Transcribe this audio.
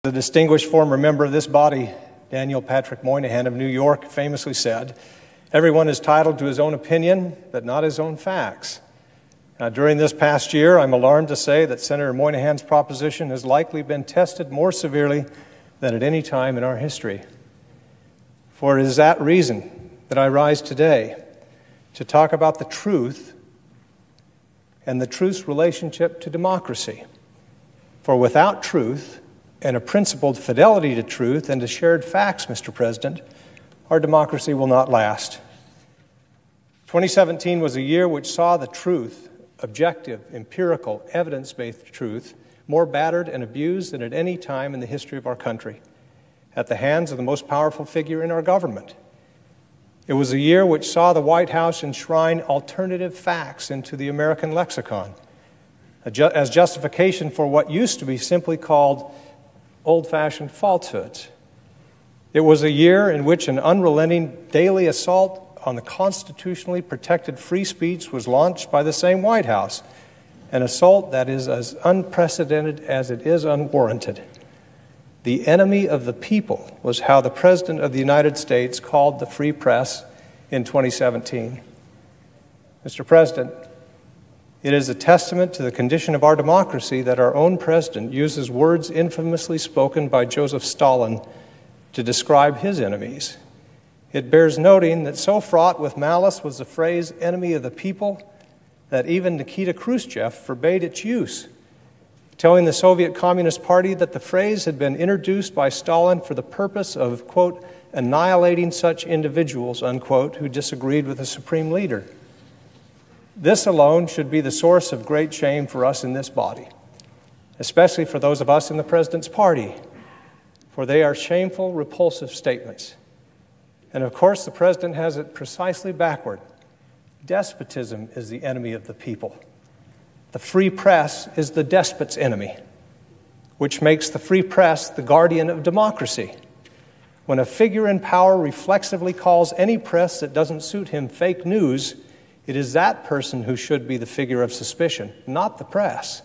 The distinguished former member of this body, Daniel Patrick Moynihan of New York, famously said, "Everyone is entitled to his own opinion, but not his own facts." Now, during this past year, I'm alarmed to say that Senator Moynihan's proposition has likely been tested more severely than at any time in our history. For it is that reason that I rise today to talk about the truth and the truth's relationship to democracy. For without truth and a principled fidelity to truth and to shared facts, Mr. President, our democracy will not last. 2017 was a year which saw the truth, objective, empirical, evidence-based truth, more battered and abused than at any time in the history of our country, at the hands of the most powerful figure in our government. It was a year which saw the White House enshrine alternative facts into the American lexicon as justification for what used to be simply called old-fashioned falsehoods. It was a year in which an unrelenting daily assault on the constitutionally protected free speech was launched by the same White House, an assault that is as unprecedented as it is unwarranted. The enemy of the people was how the President of the United States called the free press in 2017. Mr. President, it is a testament to the condition of our democracy that our own President uses words infamously spoken by Joseph Stalin to describe his enemies. It bears noting that so fraught with malice was the phrase enemy of the people that even Nikita Khrushchev forbade its use, telling the Soviet Communist Party that the phrase had been introduced by Stalin for the purpose of, quote, annihilating such individuals, unquote, who disagreed with the supreme leader. This alone should be the source of great shame for us in this body, especially for those of us in the President's party, for they are shameful, repulsive statements. And of course, the President has it precisely backward. Despotism is the enemy of the people. The free press is the despot's enemy, which makes the free press the guardian of democracy. When a figure in power reflexively calls any press that doesn't suit him fake news, it is that person who should be the figure of suspicion, not the press.